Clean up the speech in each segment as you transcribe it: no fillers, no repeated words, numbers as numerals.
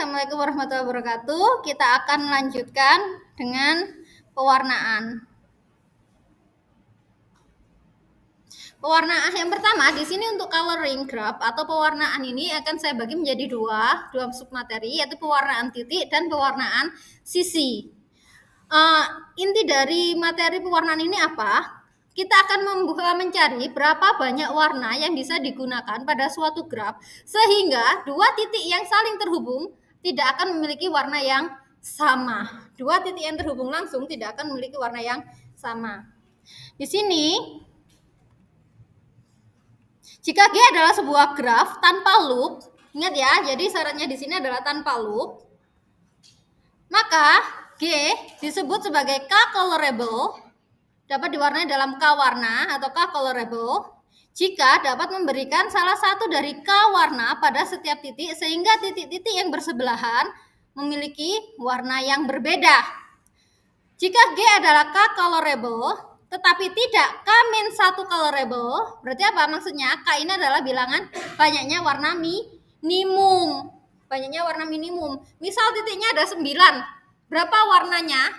Assalamualaikum warahmatullahi wabarakatuh. Kita akan melanjutkan dengan pewarnaan. Pewarnaan yang pertama di sini untuk coloring graph atau pewarnaan ini akan saya bagi menjadi dua submateri, yaitu pewarnaan titik dan pewarnaan sisi. Inti dari materi pewarnaan ini apa? Kita akan mencari berapa banyak warna yang bisa digunakan pada suatu graf sehingga dua titik yang saling terhubung tidak akan memiliki warna yang sama. Dua titik yang terhubung langsung tidak akan memiliki warna yang sama. Di sini, jika G adalah sebuah graf tanpa loop, ingat ya, jadi syaratnya di sini adalah tanpa loop, maka G disebut sebagai K-colorable, dapat diwarnai dalam K warna atau K-colorable jika dapat memberikan salah satu dari K warna pada setiap titik sehingga titik-titik yang bersebelahan memiliki warna yang berbeda. Jika G adalah K-colorable tetapi tidak K-1 colorable, berarti apa maksudnya? K ini adalah bilangan banyaknya warna minimum. Banyaknya warna minimum. Misal titiknya ada 9. Berapa warnanya?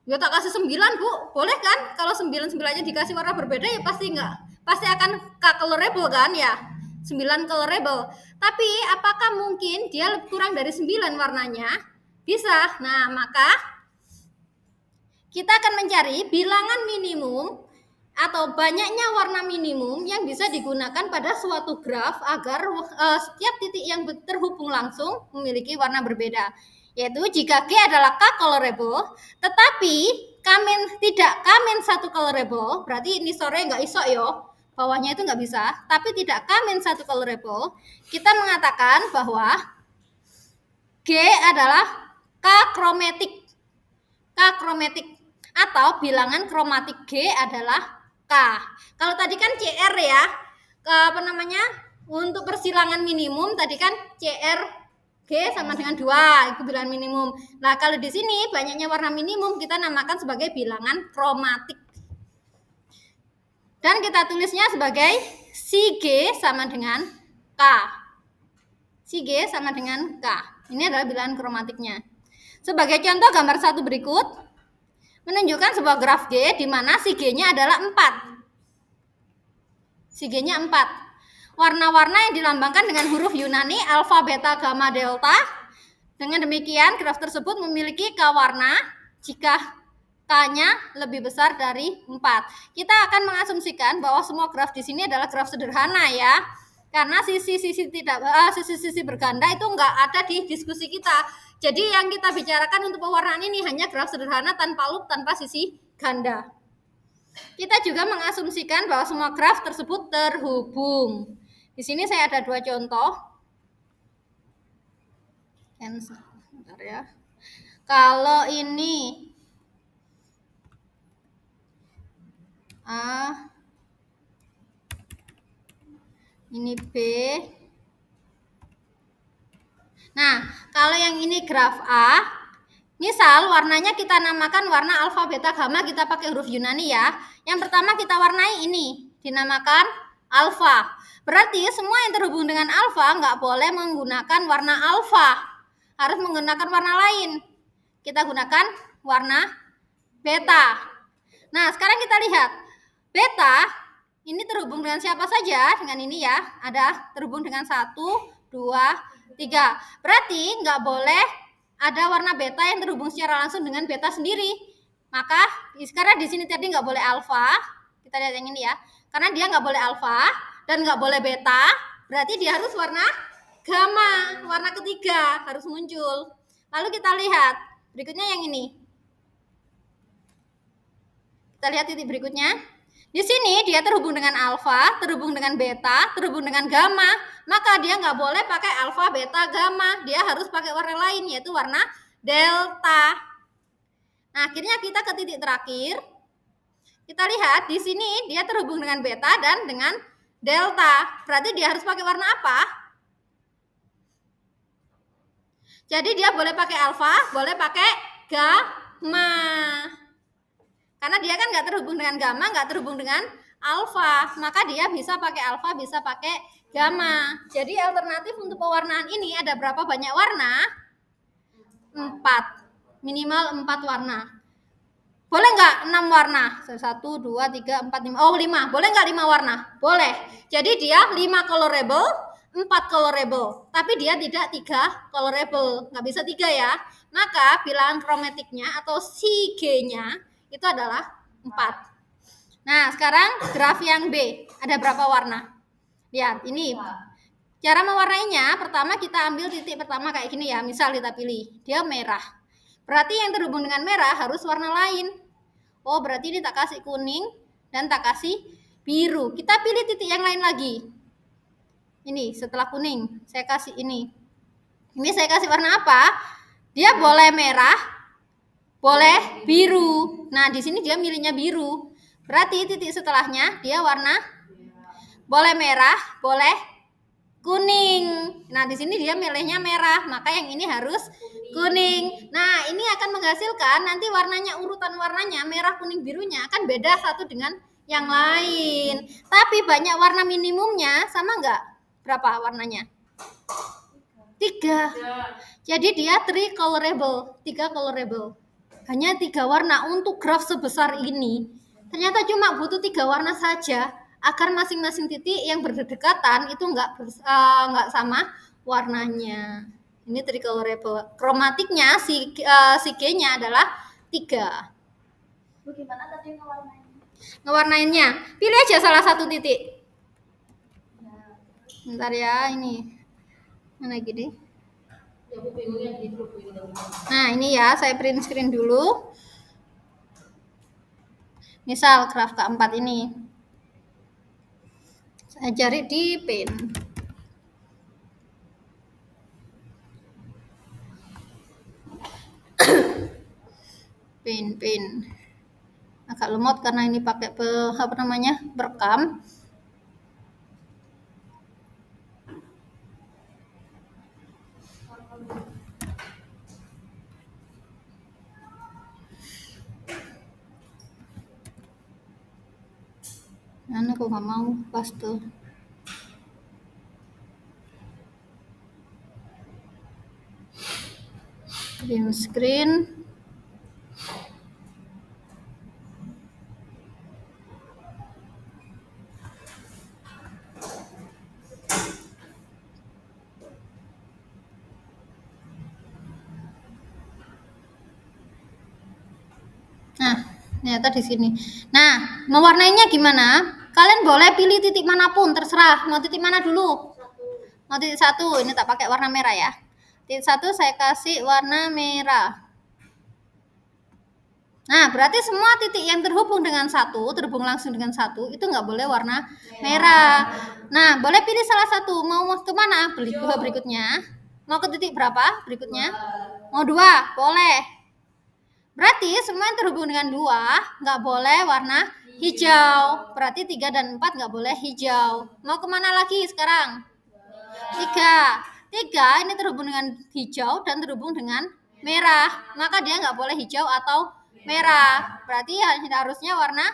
Ya tak kasih 9, Bu. Boleh kan? Kalau 9-9-nya dikasih warna berbeda ya pasti enggak. Pasti akan colorable kan ya? 9 colorable. Tapi apakah mungkin dia kurang dari 9 warnanya? Bisa. Nah, maka kita akan mencari bilangan minimum atau banyaknya warna minimum yang bisa digunakan pada suatu graf agar setiap titik yang terhubung langsung memiliki warna berbeda. Yaitu jika G adalah K-colorable, tetapi tidak K-1 colorable, berarti ini sore nggak iso yo, bawahnya itu nggak bisa, tapi tidak K-1 colorable, kita mengatakan bahwa G adalah K-chromatic. K-chromatic atau bilangan kromatik G adalah K. Kalau tadi kan CR ya, untuk persilangan minimum tadi kan CR G sama dengan 2, itu bilangan minimum. Nah, kalau di sini banyaknya warna minimum kita namakan sebagai bilangan kromatik. Dan kita tulisnya sebagai si G sama dengan K. Si G sama dengan K. Ini adalah bilangan kromatiknya. Sebagai contoh gambar 1 berikut menunjukkan sebuah graf G di mana si G-nya adalah 4. Si G-nya 4. Warna-warna yang dilambangkan dengan huruf Yunani alfa, beta, gamma, delta. Dengan demikian, graf tersebut memiliki K warna jika K-nya lebih besar dari 4. Kita akan mengasumsikan bahwa semua graf di sini adalah graf sederhana ya. Karena sisi-sisi berganda itu enggak ada di diskusi kita. Jadi yang kita bicarakan untuk pewarnaan ini hanya graf sederhana tanpa loop, tanpa sisi ganda. Kita juga mengasumsikan bahwa semua graf tersebut terhubung. Di sini saya ada 2 contoh. Bentar ya. Kalau ini A, ini B. Nah, kalau yang ini graf A, misal warnanya kita namakan warna alfa, beta, gamma, kita pakai huruf Yunani ya. Yang pertama kita warnai ini, dinamakan alfa. Berarti semua yang terhubung dengan alfa nggak boleh menggunakan warna alfa, harus menggunakan warna lain. Kita gunakan warna beta. Nah, sekarang kita lihat beta ini terhubung dengan siapa saja? Dengan ini ya, ada terhubung dengan 1, 2, 3. Berarti nggak boleh ada warna beta yang terhubung secara langsung dengan beta sendiri. Maka sekarang di sini tadi nggak boleh alfa. Kita lihat yang ini ya. Karena dia nggak boleh alfa dan nggak boleh beta, berarti dia harus warna gamma, warna ketiga harus muncul. Lalu kita lihat berikutnya yang ini. Kita lihat titik berikutnya. Di sini dia terhubung dengan alfa, terhubung dengan beta, terhubung dengan gamma. Maka dia nggak boleh pakai alfa, beta, gamma. Dia harus pakai warna lain, yaitu warna delta. Nah, akhirnya kita ke titik terakhir. Kita lihat di sini dia terhubung dengan beta dan dengan delta. Berarti dia harus pakai warna apa? Jadi dia boleh pakai alfa, boleh pakai gamma. Karena dia kan nggak terhubung dengan gamma, nggak terhubung dengan alfa, maka dia bisa pakai alfa, bisa pakai gamma. Jadi alternatif untuk pewarnaan ini ada berapa banyak warna? minimal 4 warna. Boleh nggak 6 warna? 1, 2, 3, 4, 5. Oh 5. Boleh nggak 5 warna? Boleh. Jadi dia 5 colorable, 4 colorable. Tapi dia tidak 3 colorable. Nggak bisa 3 ya. Maka bilangan kromatiknya atau CG-nya itu adalah 4. Nah sekarang graf yang B. Ada berapa warna? Lihat ini. Cara mewarnainya, pertama kita ambil titik pertama kayak gini ya. Misal kita pilih. Dia merah. Berarti yang terhubung dengan merah harus warna lain. Oh, berarti ini tak kasih kuning dan tak kasih biru. Kita pilih titik yang lain lagi. Ini setelah kuning, saya kasih ini. Ini saya kasih warna apa? Dia boleh merah, boleh biru. Nah, di sini dia milihnya biru. Berarti titik setelahnya dia warna boleh merah, boleh kuning. Nah, di sini dia milihnya merah, maka yang ini harus kuning. Nah, ini akan menghasilkan nanti warnanya, urutan warnanya merah, kuning, birunya akan beda satu dengan yang lain. Tapi banyak warna minimumnya, sama nggak? Berapa warnanya? 3. Jadi dia 3 colorable, 3 colorable. Hanya 3 warna untuk graf sebesar ini. Ternyata cuma butuh 3 warna saja agar masing-masing titik yang berdekatan itu nggak sama warnanya. Ini tricolorable. Kromatiknya si G-nya adalah 3. Bagaimana tadi ngewarnainnya? Ngewarnainnya, pilih aja salah satu titik. Bentar ya, ini mana gini. Nah ini ya, saya print screen dulu. Misal graf keempat ini. Saya cari di pin. pin agak lemot karena ini pakai berekam. Aku nggak mau paste. Print screen. Nah, ternyata di sini. Nah, mewarnainya gimana? Kalian boleh pilih titik manapun, terserah. Mau titik mana dulu? Mau titik 1. Ini tak pakai warna merah ya. Titik 1 saya kasih warna merah. Nah, berarti semua titik yang terhubung dengan 1, terhubung langsung dengan 1, itu nggak boleh warna merah. Nah, boleh pilih salah satu. Mau ke mana berikutnya? Mau ke titik berapa berikutnya? Mau 2? Boleh. Berarti semua yang terhubung dengan 2 nggak boleh warna hijau. Berarti 3 dan 4 nggak boleh hijau. Mau kemana lagi sekarang? 3 ini terhubung dengan hijau dan terhubung dengan merah. Maka dia nggak boleh hijau atau merah. Berarti harusnya warna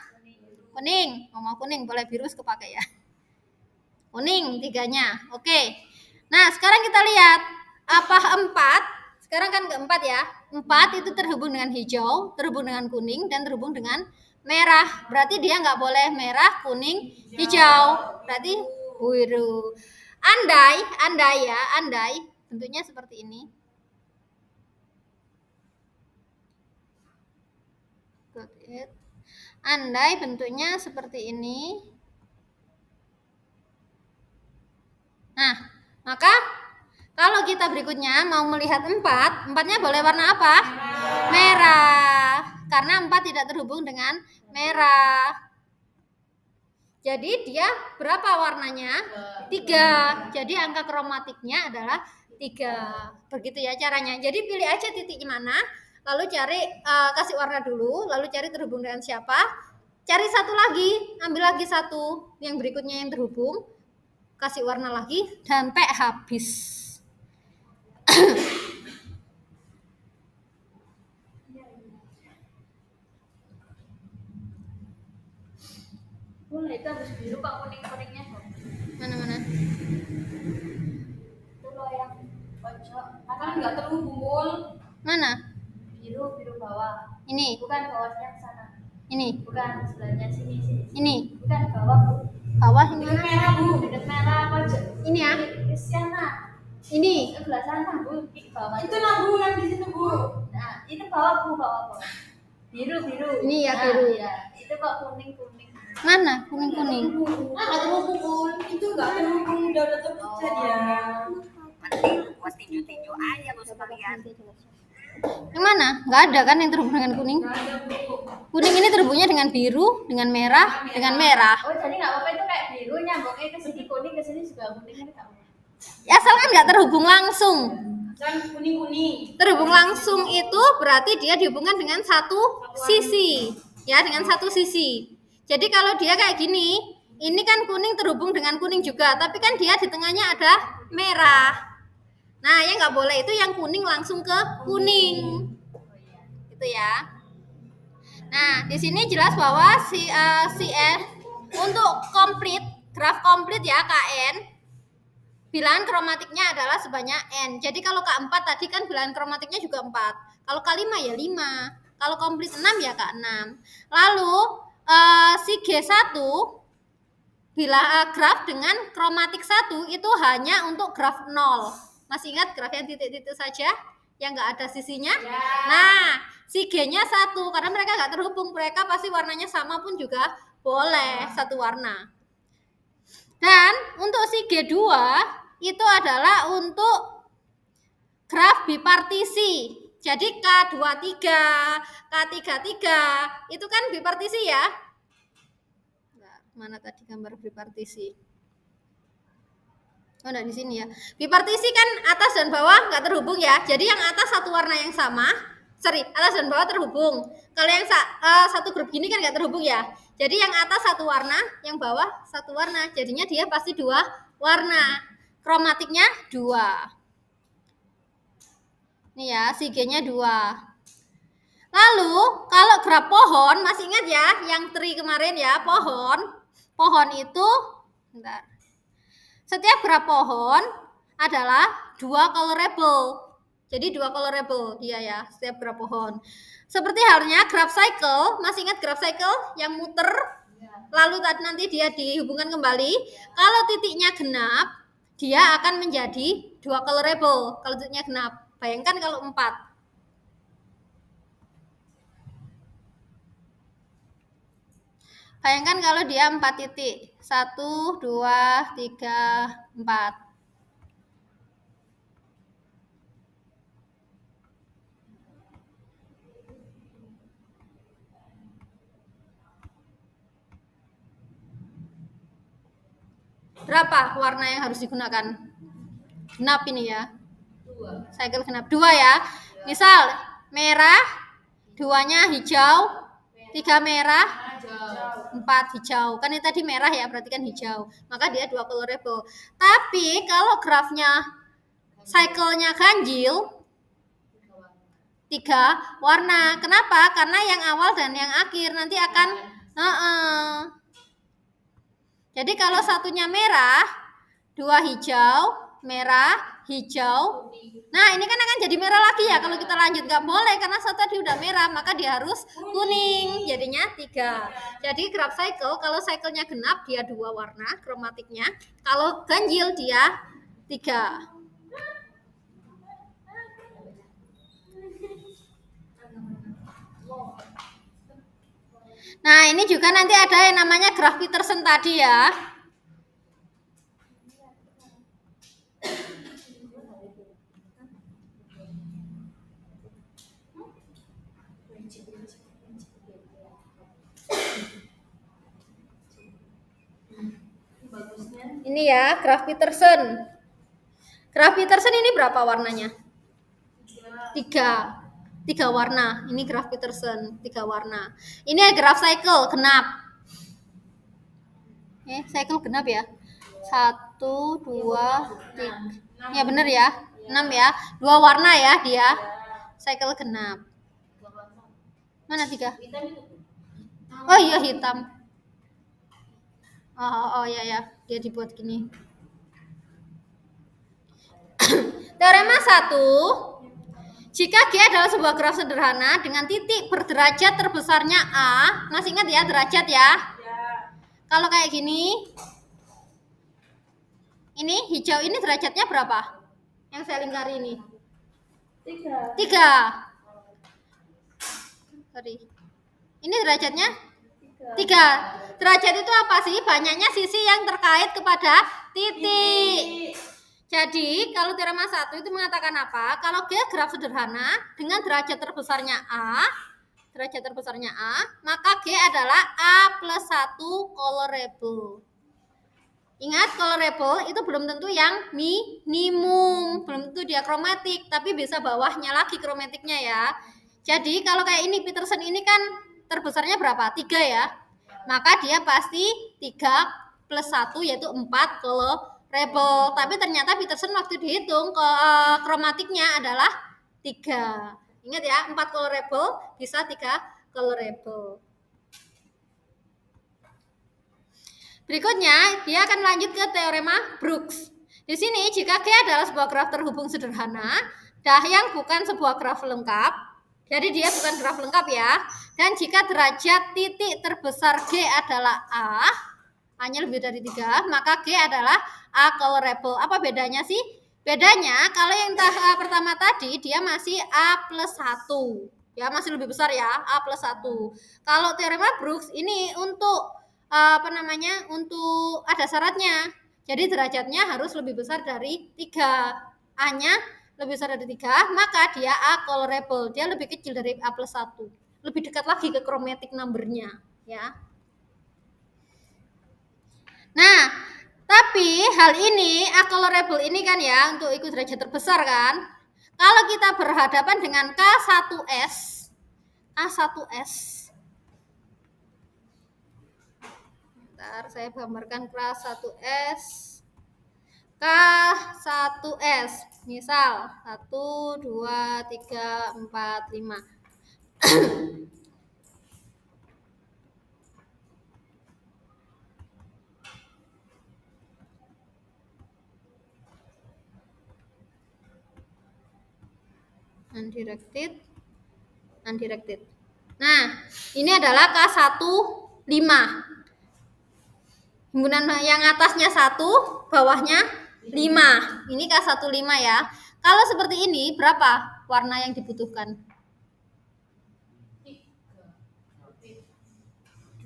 kuning. Mau kuning, boleh biru kepake ya. Kuning 3-nya. Oke. Nah, sekarang kita lihat. Apa 4? Sekarang kan keempat ya. 4 itu terhubung dengan hijau, terhubung dengan kuning, dan terhubung dengan merah. Berarti dia nggak boleh merah, kuning, hijau. Berarti biru. Andai bentuknya seperti ini. Andai bentuknya seperti ini. Nah, maka kalau kita berikutnya mau melihat 4-nya boleh warna apa? Merah. Karena 4 tidak terhubung dengan merah. Jadi dia berapa warnanya? 3. Jadi angka kromatiknya adalah 3. Begitu ya caranya. Jadi pilih aja titik mana, lalu cari kasih warna dulu, lalu cari terhubung dengan siapa. Cari satu lagi, ambil lagi satu yang berikutnya yang terhubung, kasih warna lagi sampai habis. Boleh, itu harus biru Pak, kuning-kuningnya. Mana? Itu loh yang pojok. Karena nggak terhubung. Mana? Biru bawah. Ini. Bukan bawahnya ke sana. Ini. Bukan sebelahnya sini. Ini. Bukan bawah, Bu. Bawah ini Dekat mana? merah, Bu. Dekat merah pojok. Ini ya. Ke sana. Ini. Sebelah sana, Bu. Di bawah. Itu Bu, yang di situ Bu. Nah, itu bawah, Bu, bawah. Biru. Ini ya, Nah, biru. iya. Itu kok kuning. Mana? Kuning. Nggak terhubung, itu nggak terhubung, udah terpecah dia. Buat tinju-tinju aja lu sekalian. Yang mana? Nggak ada kan yang terhubung dengan kuning? Kuning ini terhubungnya dengan biru, dengan merah, dengan merah. Oh, jadi nggak apa-apa itu kayak biru nyambungnya ke sini kuning, ke sini juga kuning kan nggak apa-apa. Ya, asalkan nggak terhubung langsung. Jangan kuning. Terhubung langsung itu berarti dia dihubungkan dengan satu sisi. Ya, dengan satu sisi. Jadi kalau dia kayak gini, ini kan kuning terhubung dengan kuning juga, tapi kan dia di tengahnya ada merah. Nah, yang nggak boleh itu yang kuning langsung ke kuning. Gitu ya. Nah, di sini jelas bahwa untuk graf komplit ya KN, bilangan kromatiknya adalah sebanyak N. Jadi kalau K4 tadi kan bilangan kromatiknya juga 4. Kalau K5 ya 5. Kalau komplit 6 ya K6. Lalu si G1 bila graf dengan kromatik 1 itu hanya untuk graf 0. Masih ingat graf yang titik-titik saja? Yang nggak ada sisinya? Ya. Nah, si G-nya 1 karena mereka nggak terhubung. Mereka pasti warnanya sama pun juga boleh satu warna. Dan untuk si G2 itu adalah untuk graf bipartisi. Jadi K23, K33 itu kan bipartisi ya. Mana tadi gambar bipartisi? Oh, enggak di sini ya. Bipartisi kan atas dan bawah nggak terhubung ya. Jadi yang atas satu warna yang sama, atas dan bawah terhubung. Kalau yang satu grup gini kan nggak terhubung ya. Jadi yang atas satu warna, yang bawah satu warna. Jadinya dia pasti 2 warna. Kromatiknya 2. Nih ya, si G-nya 2. Lalu kalau graf pohon, masih ingat ya yang tree kemarin ya, pohon itu bentar. Setiap graf pohon adalah 2 colorable. Jadi 2 colorable dia ya, setiap graf pohon. Seperti halnya graf cycle, masih ingat graf cycle yang muter lalu nanti dia dihubungkan kembali. Kalau titiknya genap, dia akan menjadi 2 colorable. Kalau titiknya genap, bayangkan kalau 4. Bayangkan kalau dia 4 titik. 1, 2, 3, 4. Berapa warna yang harus digunakan? Genap ini ya. 2. Cycle genap 2 ya. Misal merah, 2-nya hijau, 3 merah, 4 hijau. Kan ini tadi merah ya, berarti kan hijau. Maka dia 2 colorable. Tapi kalau grafnya cycle-nya ganjil, 3 warna. Kenapa? Karena yang awal dan yang akhir nanti akan jadi kalau satunya merah, 2 hijau, merah, hijau. Nah, ini kan akan jadi merah lagi ya. Kalau kita lanjut nggak boleh karena satu tadi udah merah, maka dia harus kuning. Jadinya 3. Jadi graf cycle, kalau cycle-nya genap dia 2 warna kromatiknya. Kalau ganjil dia 3. Nah, ini juga nanti ada yang namanya graf Peterson tadi ya. Ini ya, graf Peterson. Graf Peterson ini berapa warnanya? 3 warna. Ini graf Peterson 3 warna. Ini graf cycle genap. Cycle genap ya. 1, 2, 3. Ya benar ya. 6 ya. 2 warna ya dia. Cycle genap. Mana 3? Oh iya hitam. Oh ya. Dia dibuat gini. Teorema 1. Jika G adalah sebuah graf sederhana dengan titik berderajat terbesarnya A, masih ingat ya derajat ya? Kalau kayak gini, ini hijau ini derajatnya berapa? Yang saya lingkari ini. 3. Sorry. Ini derajatnya 3. Derajat itu apa sih? Banyaknya sisi yang terkait kepada titik. Jadi, kalau teorema 1 itu mengatakan apa? Kalau G graf sederhana dengan derajat terbesarnya A, maka G adalah A plus 1 colorable. Ingat, colorable itu belum tentu yang minimum, belum tentu dia kromatik, tapi bisa bawahnya lagi kromatiknya ya. Jadi kalau kayak ini Peterson ini kan terbesarnya berapa? 3 ya. Maka dia pasti 3 plus 1 yaitu 4 colorable. Tapi ternyata Peterson waktu dihitung kromatiknya adalah 3. Ingat ya, 4 colorable bisa 3 colorable. Berikutnya, dia akan lanjut ke teorema Brooks. Di sini, jika G adalah sebuah graf terhubung sederhana, yang bukan sebuah graf lengkap, jadi dia bukan graf lengkap ya, dan jika derajat titik terbesar G adalah A, A-nya lebih dari 3, maka G adalah A colorable. Apa bedanya sih? Bedanya, kalau yang pertama tadi, dia masih A plus 1. Ya, masih lebih besar ya, A plus 1. Kalau teorema Brooks, ini untuk untuk ada syaratnya. Jadi derajatnya harus lebih besar dari 3. A-nya lebih besar dari 3, maka dia A colorable. Dia lebih kecil dari A plus 1. Lebih dekat lagi ke chromatic number-nya. Ya. Nah, tapi hal ini, A colorable ini kan ya, untuk ikut derajat terbesar kan. Kalau kita berhadapan dengan K1S, Bentar, saya gambarkan kelas 1S. K1S. Misal 1, 2, 3, 4, 5. Undirected. Nah, ini adalah K15. Himpunan yang atasnya 1, bawahnya 5. Ini K15 ya. Kalau seperti ini, berapa warna yang dibutuhkan?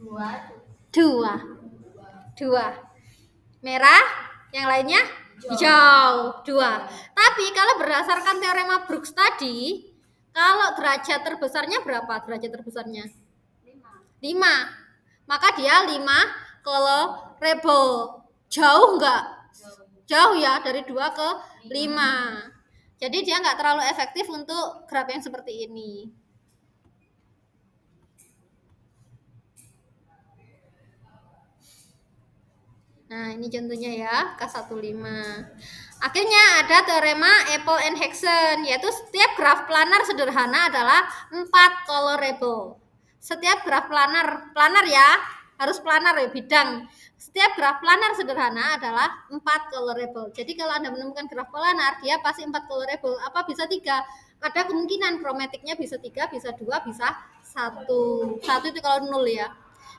2. Merah, yang lainnya hijau. 2. Tapi kalau berdasarkan teorema Brooks tadi, kalau derajat terbesarnya berapa? Derajat terbesarnya 5. Maka dia 5 colorable. Jauh enggak? Jauh ya, dari 2 ke 5. Jadi dia enggak terlalu efektif untuk graf yang seperti ini. Nah, ini contohnya ya, K15. Akhirnya ada teorema Apple and Hexen, yaitu setiap graf planar sederhana adalah 4 colorable. Setiap graf planar ya, harus planar ya, bidang. Setiap graf planar sederhana adalah 4 colorable. Jadi kalau Anda menemukan graf planar, dia pasti 4 colorable. Apa bisa 3? Ada kemungkinan kromatiknya bisa 3, bisa 2, bisa 1. 1 itu kalau 0 ya.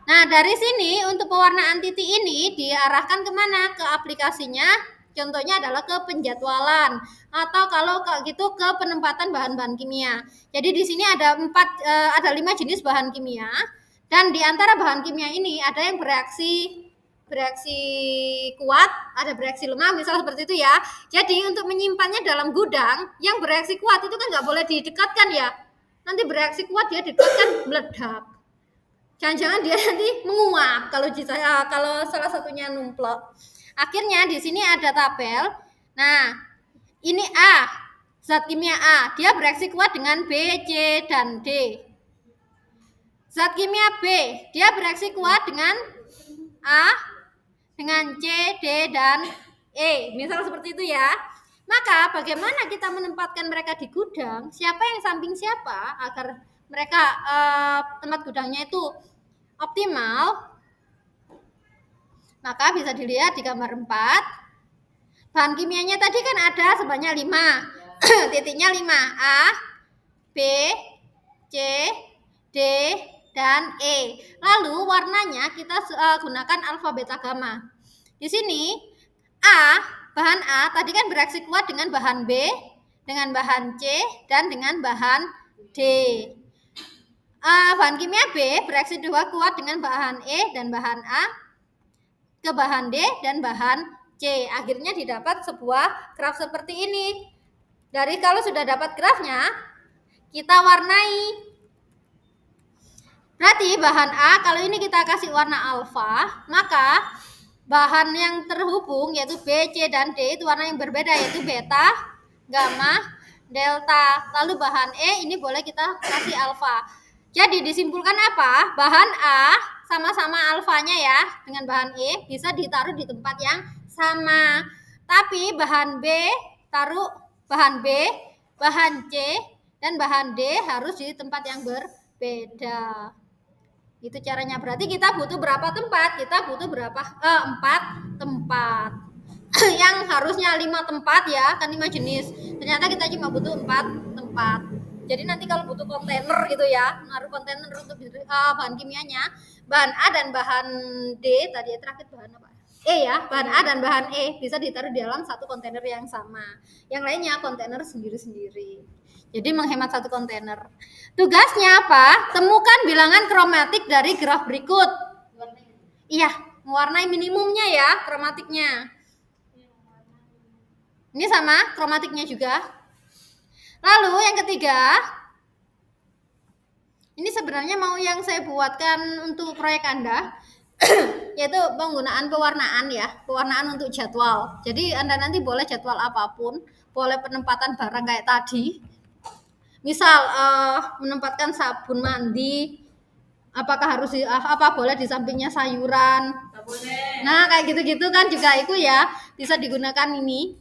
Nah, dari sini untuk pewarnaan titik ini diarahkan kemana? Ke aplikasinya, contohnya adalah ke penjadwalan atau kalau gitu ke penempatan bahan-bahan kimia. Jadi di sini ada 5 jenis bahan kimia, dan di antara bahan kimia ini ada yang bereaksi kuat, ada bereaksi lemah, misal seperti itu ya. Jadi untuk menyimpannya dalam gudang, yang bereaksi kuat itu kan nggak boleh didekatkan ya. Nanti bereaksi kuat dia dekatkan meledak. Jangan-jangan dia nanti menguap kalau salah satunya numplok. Akhirnya di sini ada tabel. Nah, ini A, zat kimia A, dia bereaksi kuat dengan B, C, dan D. Zat kimia B, dia bereaksi kuat dengan A, dengan C, D, dan E. Misal seperti itu ya. Maka bagaimana kita menempatkan mereka di gudang? Siapa yang samping siapa agar mereka tempat gudangnya itu optimal? Maka bisa dilihat di gambar 4. Bahan kimianya tadi kan ada sebanyak 5. Titiknya 5. A, B, C, D, dan E. Lalu warnanya kita gunakan alfa beta gamma. Di sini bahan A tadi kan bereaksi kuat dengan bahan B, dengan bahan C, dan dengan bahan D. Bahan kimia B bereaksi dua kuat dengan bahan E dan bahan A ke bahan D dan bahan C. Akhirnya didapat sebuah graf seperti ini. Dari kalau sudah dapat grafnya, kita warnai. Berarti bahan A, kalau ini kita kasih warna alfa, maka bahan yang terhubung yaitu B, C, dan D itu warna yang berbeda, yaitu beta, gamma, delta. Lalu bahan E ini boleh kita kasih alfa. Jadi disimpulkan apa? Bahan A sama-sama alfanya ya dengan bahan E bisa ditaruh di tempat yang sama. Tapi bahan B taruh bahan B, bahan C, dan bahan D harus di tempat yang berbeda. Itu caranya. Berarti kita butuh berapa tempat? Kita butuh berapa? 4 tempat. Yang harusnya 5 tempat ya, kan 5 jenis. Ternyata kita cuma butuh 4 tempat. Jadi nanti kalau butuh kontainer gitu ya, naruh kontainer untuk bahan kimianya, bahan A dan bahan D tadi terakhir bahan apa? E ya, bahan A dan bahan E bisa ditaruh di dalam satu kontainer yang sama. Yang lainnya kontainer sendiri-sendiri. Jadi menghemat satu kontainer. Tugasnya apa? Temukan bilangan kromatik dari graf berikut. Iya, mewarnai minimumnya ya, kromatiknya. Ini sama kromatiknya juga. Lalu yang ketiga, ini sebenarnya mau yang saya buatkan untuk proyek Anda, yaitu penggunaan pewarnaan ya, pewarnaan untuk jadwal. Jadi Anda nanti boleh jadwal apapun, boleh penempatan barang kayak tadi. Misal menempatkan sabun mandi, apakah harus apa boleh di sampingnya sayuran. Boleh. Nah kayak gitu-gitu kan juga itu ya bisa digunakan ini.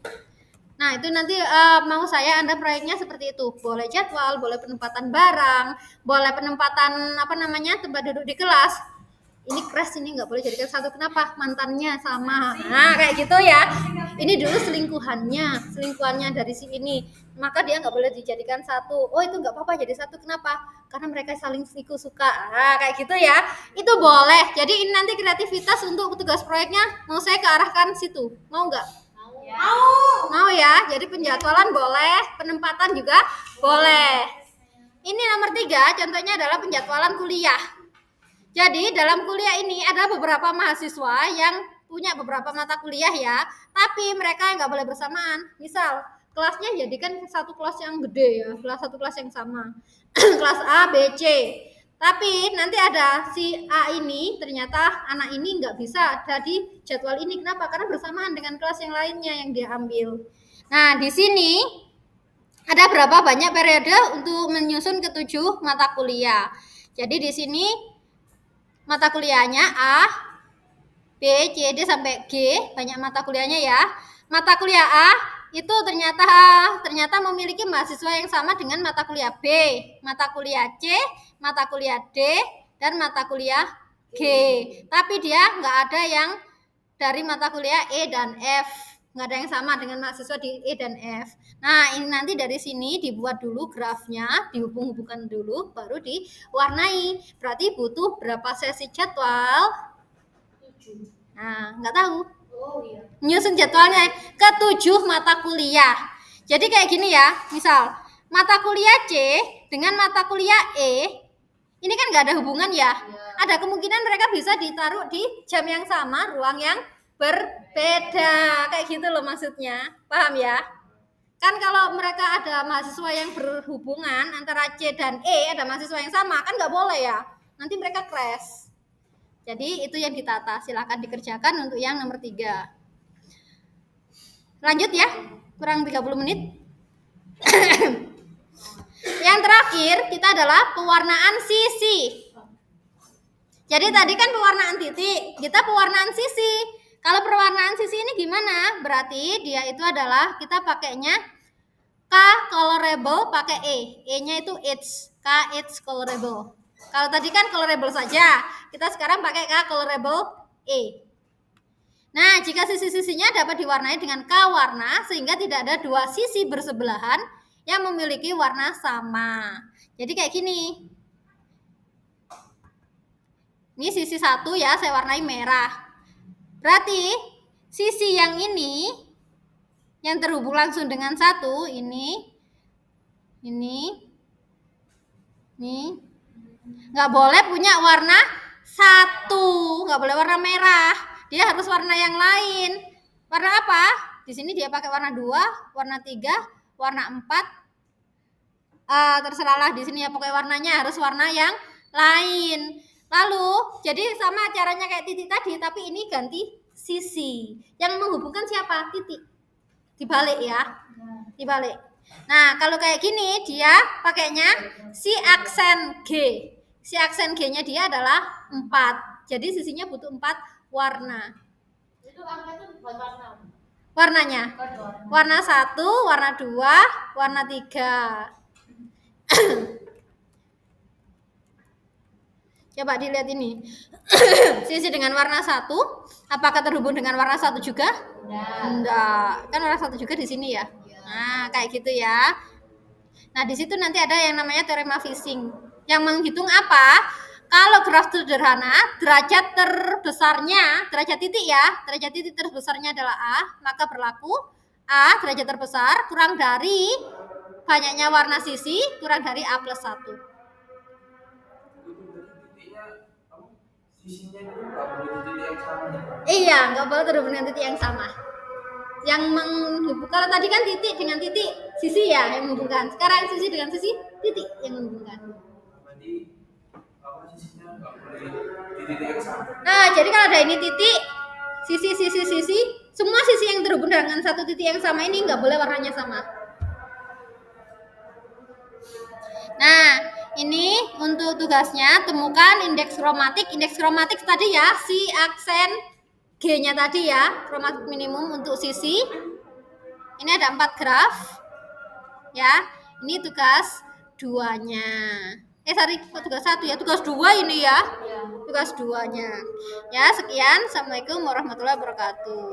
Nah itu nanti mau saya Anda proyeknya seperti itu, boleh jadwal, boleh penempatan barang, boleh penempatan tempat duduk di kelas. Ini crash ini nggak boleh jadikan satu, kenapa? Mantannya sama. Nah kayak gitu ya. Ini dulu selingkuhannya dari si ini, maka dia nggak boleh dijadikan satu. Oh itu nggak apa-apa jadi satu, kenapa? Karena mereka saling suka. Nah kayak gitu ya. Itu boleh. Jadi ini nanti kreativitas untuk tugas proyeknya mau saya kearahkan situ. Mau nggak? Mau ya. Jadi penjadwalan boleh, penempatan juga boleh. Ini nomor 3, contohnya adalah penjadwalan kuliah. Jadi dalam kuliah ini ada beberapa mahasiswa yang punya beberapa mata kuliah ya, tapi mereka nggak boleh bersamaan. Misal kelasnya jadikan satu kelas yang gede ya, satu kelas yang sama, kelas A, B, C. Tapi nanti ada si A ini, ternyata anak ini nggak bisa jadi jadwal ini. Kenapa? Karena bersamaan dengan kelas yang lainnya yang dia ambil. Nah di sini ada berapa banyak periode untuk menyusun ke-7 mata kuliah. Jadi di sini mata kuliahnya A, B, C, D sampai G, banyak mata kuliahnya ya. Mata kuliah A itu ternyata memiliki mahasiswa yang sama dengan mata kuliah B, mata kuliah C, mata kuliah D, dan mata kuliah G. Tapi dia nggak ada yang dari mata kuliah E dan F, nggak ada yang sama dengan mahasiswa di E dan F. Nah ini nanti dari sini dibuat dulu grafnya, dihubung-hubungkan dulu, baru diwarnai. Berarti butuh berapa sesi jadwal? 7. Nah nggak tahu. Oh iya. Nyusun jadwalnya ke-7 mata kuliah. Jadi kayak gini ya, misal mata kuliah C dengan mata kuliah E, ini kan nggak ada hubungan ya. Ada kemungkinan mereka bisa ditaruh di jam yang sama, ruang yang berbeda. Kayak gitu loh maksudnya. Paham ya? Kan kalau mereka ada mahasiswa yang berhubungan antara C dan E, ada mahasiswa yang sama, kan nggak boleh ya. Nanti mereka crash. Jadi itu yang ditata. Silakan dikerjakan untuk yang nomor 3. Lanjut ya, kurang 30 menit. Yang terakhir kita adalah pewarnaan sisi. Jadi tadi kan pewarnaan titik, kita pewarnaan sisi. Kalau pewarnaan sisi ini gimana? Berarti dia itu adalah kita pakainya K colorable pakai E. E-nya itu it's. K it's colorable. Kalau tadi kan colorable saja, kita sekarang pakai K colorable E. Nah, jika sisi-sisinya dapat diwarnai dengan K warna sehingga tidak ada dua sisi bersebelahan, yang memiliki warna sama. Jadi kayak gini. Ini sisi 1 ya, saya warnai merah. Berarti sisi yang ini yang terhubung langsung dengan 1 ini nggak boleh punya warna 1, nggak boleh warna merah. Dia harus warna yang lain. Warna apa? Di sini dia pakai warna 2, warna 3, warna 4. Terserahlah di sini ya, pokoknya warnanya harus warna yang lain. Lalu, jadi sama caranya kayak titik tadi, tapi ini ganti sisi. Yang menghubungkan siapa? Titik. Dibalik ya. Dibalik. Nah, kalau kayak gini dia pakainya si aksen G. Si aksen G-nya dia adalah 4. Jadi sisinya butuh 4 warna. Itu angka itu buat warna. Warnanya. Warna 1, warna 2, warna 3. Coba dilihat ini. Sisi dengan warna 1, apakah terhubung dengan warna 1 juga? Enggak. Kan warna 1 juga di sini ya. Nah, kayak gitu ya. Nah, di situ nanti ada yang namanya teorema Fishing. Yang menghitung apa? Kalau graf sederhana, derajat terbesarnya, derajat titik ya, derajat titik terbesarnya adalah A, maka berlaku A derajat terbesar kurang dari banyaknya warna sisi kurang dari A plus 1. Sisinya itu nggak boleh titik yang sama ya, Pak? Iya, nggak boleh terhubung dengan titik yang sama. Yang menghubung, kalau tadi kan titik dengan titik sisi ya yang menghubungkan. Sekarang sisi dengan sisi titik yang menghubungkan. Berarti sisinya nggak boleh di titik yang sama. Nah, jadi kalau ada ini titik, sisi, semua sisi yang terhubung dengan satu titik yang sama ini nggak boleh warnanya sama. Nah, ini untuk tugasnya temukan indeks kromatik. Indeks kromatik tadi ya, si aksen G-nya tadi ya, kromatik minimum untuk sisi. Ini ada 4 graf. Ya, ini tugas 2-nya. Tugas 1 ya, tugas 2 ini ya. Tugas 2-nya. Ya, sekian. Assalamualaikum warahmatullahi wabarakatuh.